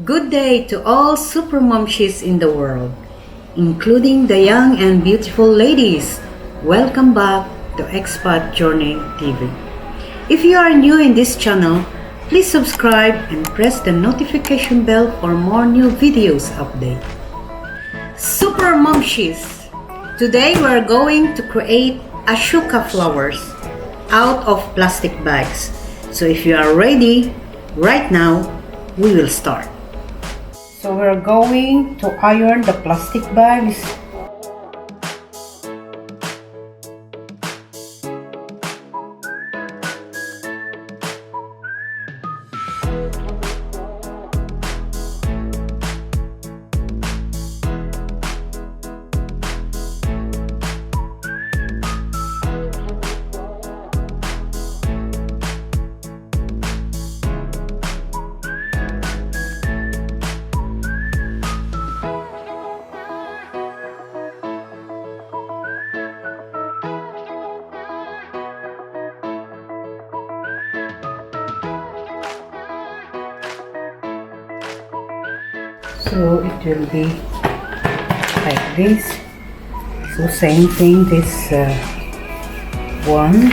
Good day to all super momshies in the world, including the young and beautiful ladies. Welcome back to Expat Journey TV. If you are new in this channel, please subscribe and press the notification bell for more new videos update. Super momshies! Today we are going to create Ashoka flowers out of plastic bags. So if you are ready, right now, we will start. So we're going to iron the plastic bags. So it will be like this. So same thing, this one.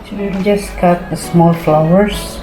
So we'll just cut the small flowers.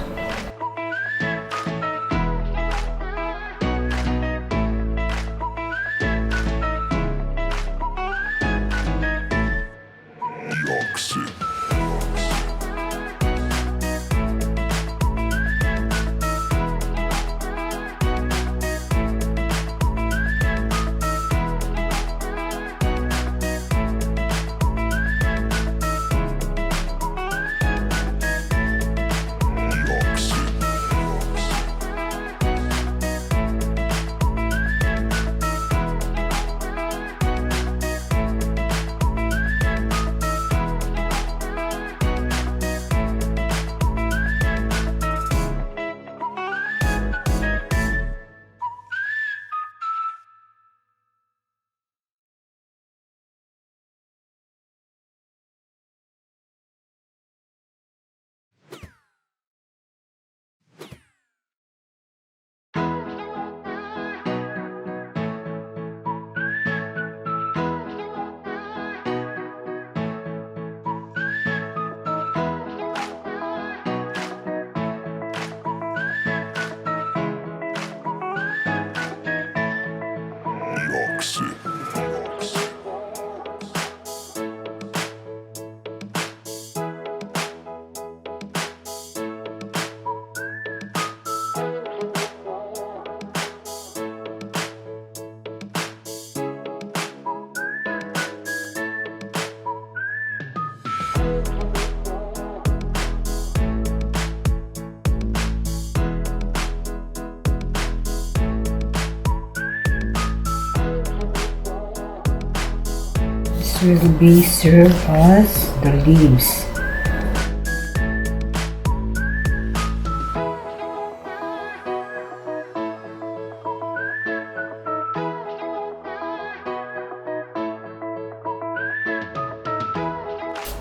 will be served as the leaves.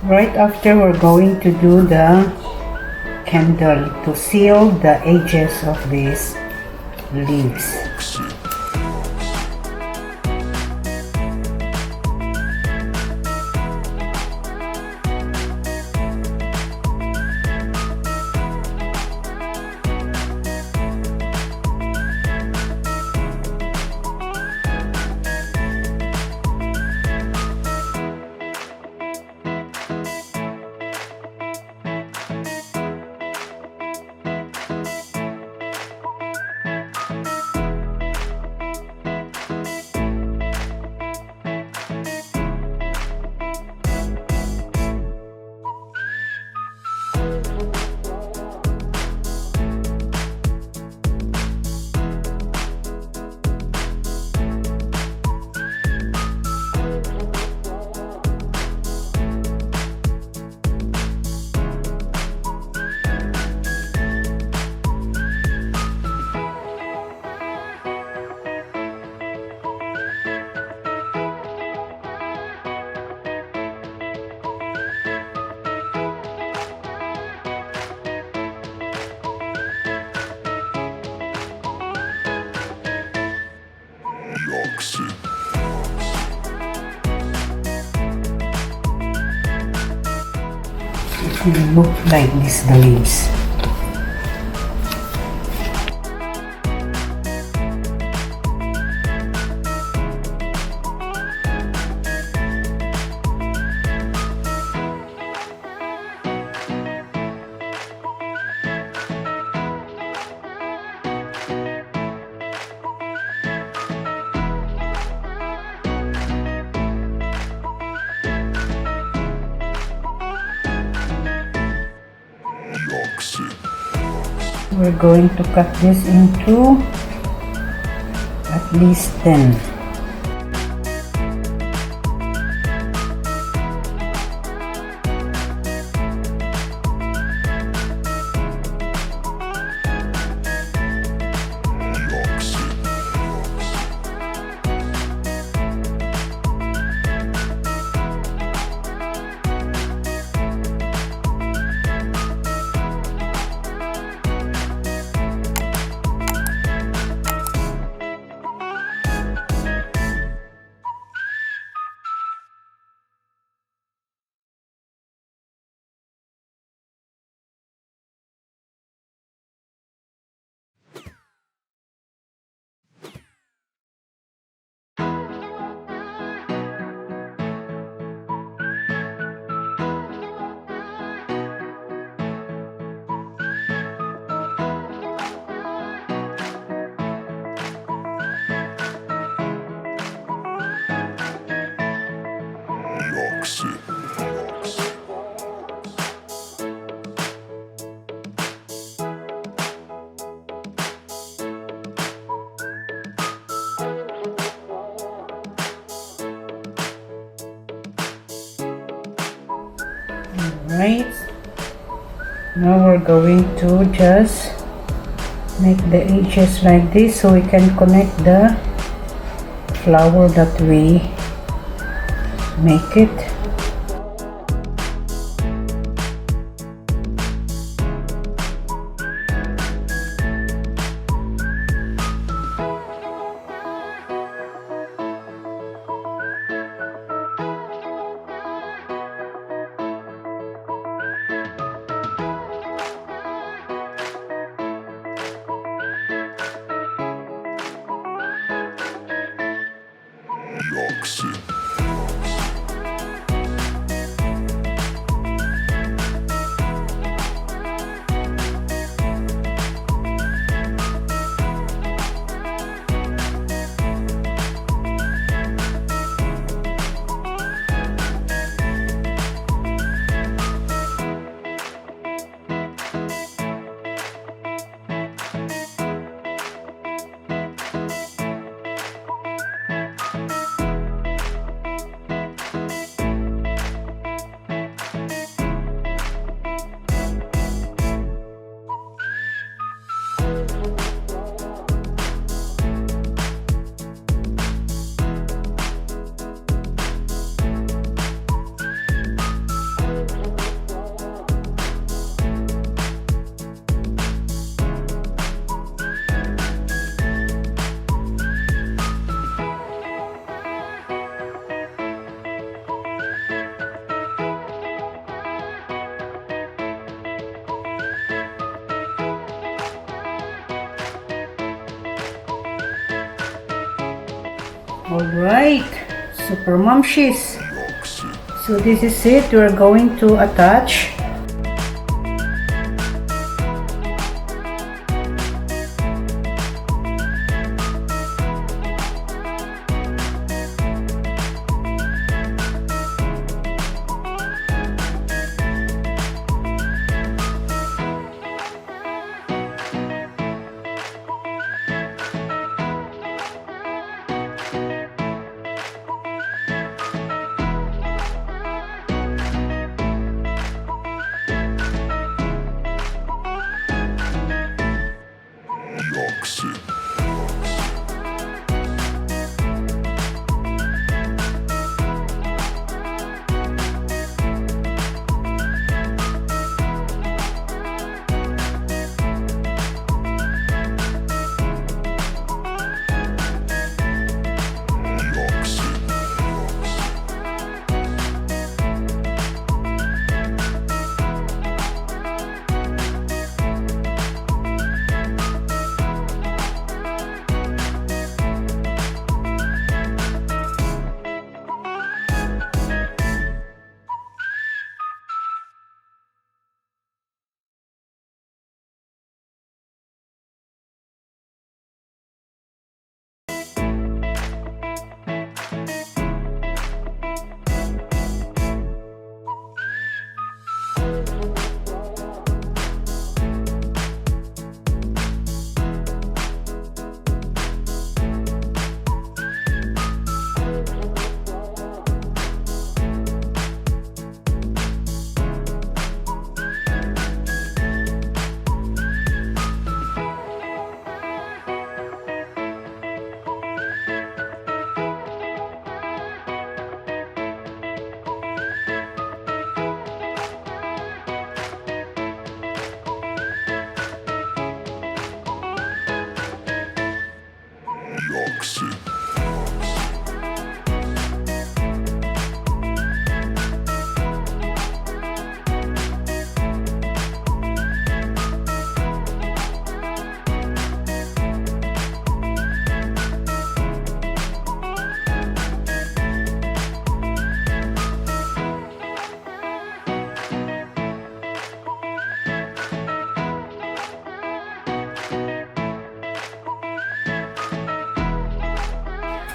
Right after, we're going to do the candle to seal the edges of these leaves. It will look like this, the leaves. We're going to cut this into at least 10. Alright, now we're going to just make the edges like this so we can connect the flower that we make it. Alright, Super Momshies. So this is it. We're going to attach.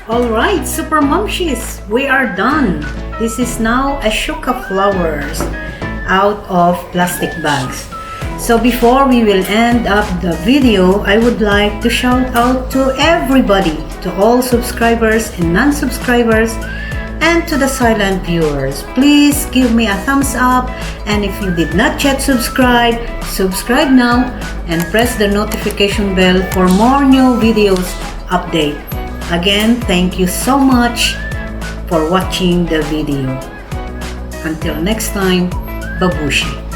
Alright, Super Momshies, we are done. This is now Ashoka Flowers out of plastic bags. So before we will end up the video, I would like to shout out to everybody, to all subscribers and non-subscribers, and to the silent viewers. Please give me a thumbs up, and if you did not yet subscribe, subscribe now and press the notification bell for more new videos update. Again, thank you so much for watching the video. Until next time, babushi.